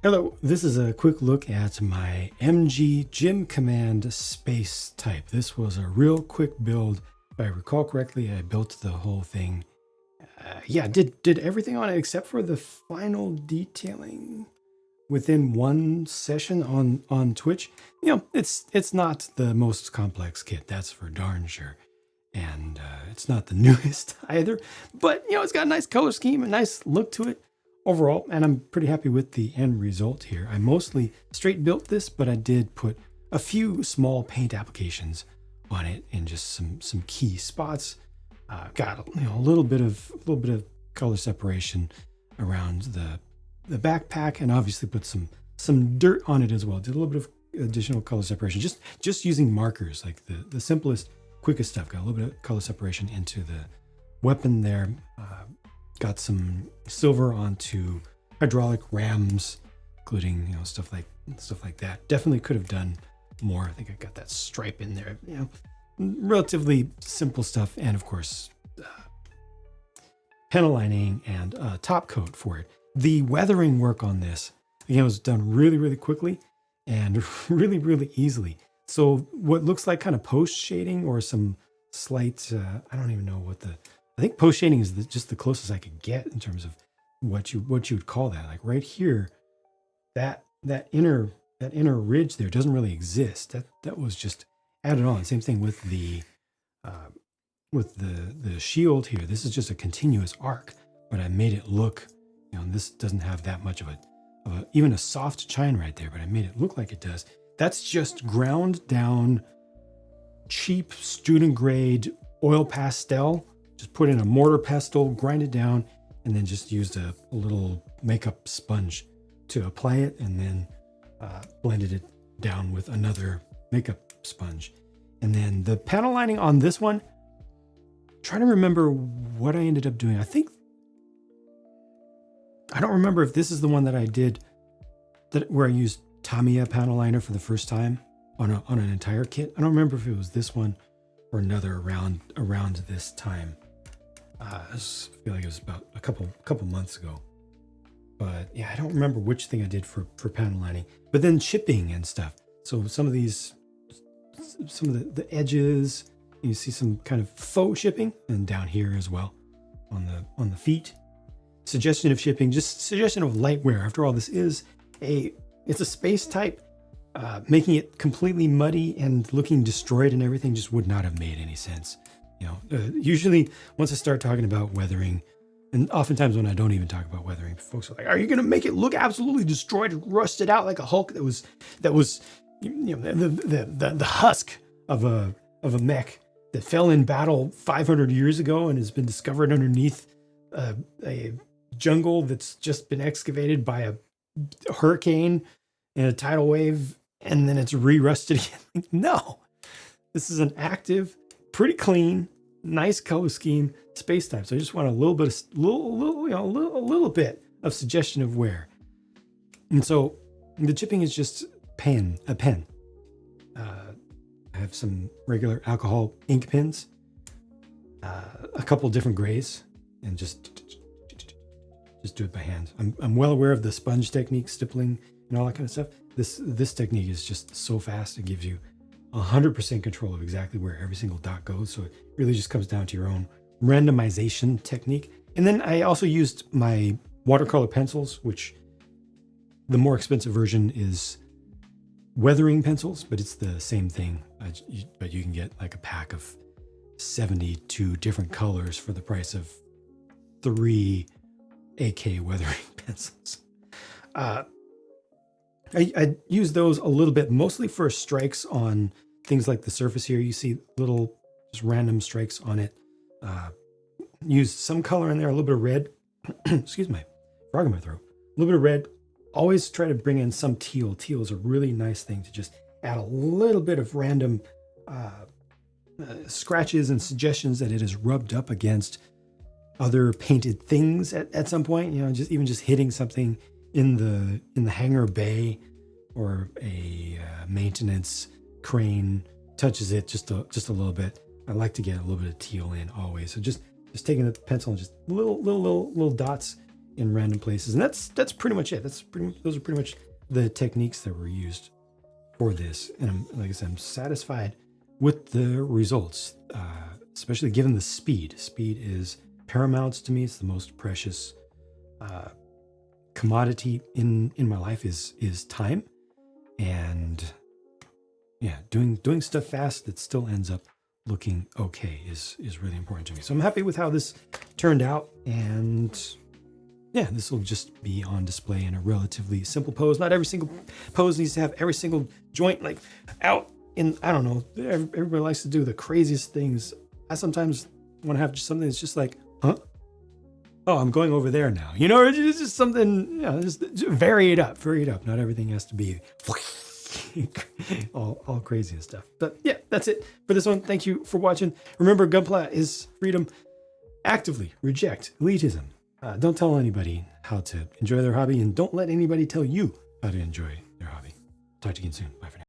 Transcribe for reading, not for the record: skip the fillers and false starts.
Hello, this is a quick look at my MG Gym Command Space type. This was a real quick build. If I recall correctly, I built the whole thing. Did everything on it except for the final detailing within one session on Twitch. You know, it's not the most complex kit, that's for darn sure. And it's not the newest either, but you know, it's got a nice color scheme, a nice look to it overall, and I'm pretty happy with the end result here. I mostly straight built this, but I did put a few small paint applications on it in just some key spots. Got a little bit of color separation around the backpack, and obviously put some dirt on it as well. Did a little bit of additional color separation, just using markers, like the simplest, quickest stuff. Got a little bit of color separation into the weapon there. Got some silver onto hydraulic rams, including stuff like that. Definitely could have done more. I think I got that stripe in there. Relatively simple stuff, and of course, panel lining and top coat for it. The weathering work on this again was done really quickly and really easily. So what looks like kind of post shading or some slight, I don't even know what I think post shading is just the closest I could get in terms of what you would call that. Like right here, that inner ridge there doesn't really exist. That was just added on. Same thing with the shield here. This is just a continuous arc, but I made it look, this doesn't have that much of even a soft shine right there, but I made it look like it does. That's just ground down, cheap student grade oil pastel. Just put in a mortar pestle, grind it down, and then just used a little makeup sponge to apply it, and then blended it down with another makeup sponge. And then the panel lining on this one, trying to remember what I ended up doing. I don't remember if this is the one that I did where I used Tamiya panel liner for the first time on an entire kit. I don't remember if it was this one or another around this time. I feel like it was about a couple months ago. But yeah, I don't remember which thing I did for panel lining. But then shipping and stuff. So some of the edges, you see some kind of faux shipping, and down here as well on the feet. Suggestion of shipping, just suggestion of light wear. After all, this is it's a space type. Making it completely muddy and looking destroyed and everything just would not have made any sense. Usually once I start talking about weathering, and oftentimes when I don't even talk about weathering, folks are like, "Are you going to make it look absolutely destroyed, rusted out like a Hulk that was the husk of a mech that fell in battle 500 years ago and has been discovered underneath a jungle that's just been excavated by a hurricane and a tidal wave, and then it's re-rusted again." No, this is an active, pretty clean, nice color scheme space type. So I just want a little bit of suggestion of wear. And so the chipping is just a pen. I have some regular alcohol ink pens, a couple different grays, and just do it by hand. I'm well aware of the sponge technique, stippling, and all that kind of stuff. This technique is just so fast. It gives you 100% control of exactly where every single dot goes. So it really just comes down to your own randomization technique. And then I also used my watercolor pencils, which the more expensive version is weathering pencils, but it's the same thing. But you can get like a pack of 72 different colors for the price of 3 AK weathering pencils. I use those a little bit, mostly for strikes on things like the surface here. You see little just random strikes on it. Use some color in there, a little bit of red. Excuse me, frog in my throat. A little bit of red. Always try to bring in some teal. Teal is a really nice thing to just add a little bit of random scratches and suggestions that it is rubbed up against other painted things at some point. Just hitting something in the hangar bay or a maintenance crane touches it just a little bit. I like to get a little bit of teal in always. So just taking the pencil and just little dots in random places. And that's pretty much it. Those are pretty much the techniques that were used for this. And like I said, I'm satisfied with the results, especially given the speed. Speed is paramount to me. It's the most precious commodity in my life is time. And yeah, doing stuff fast that still ends up looking okay is really important to me. So I'm happy with how this turned out. And yeah, this will just be on display in a relatively simple pose. Not every single pose needs to have every single joint like out in, I don't know, everybody likes to do the craziest things. I sometimes want to have just something that's just like, huh? Oh, I'm going over there now. You know, it's just something, you know, just vary it up. Not everything has to be all crazy and stuff. But yeah, that's it for this one. Thank you for watching. Remember, Gunpla is freedom. Actively reject elitism. Don't tell anybody how to enjoy their hobby, and don't let anybody tell you how to enjoy their hobby. Talk to you again soon. Bye for now.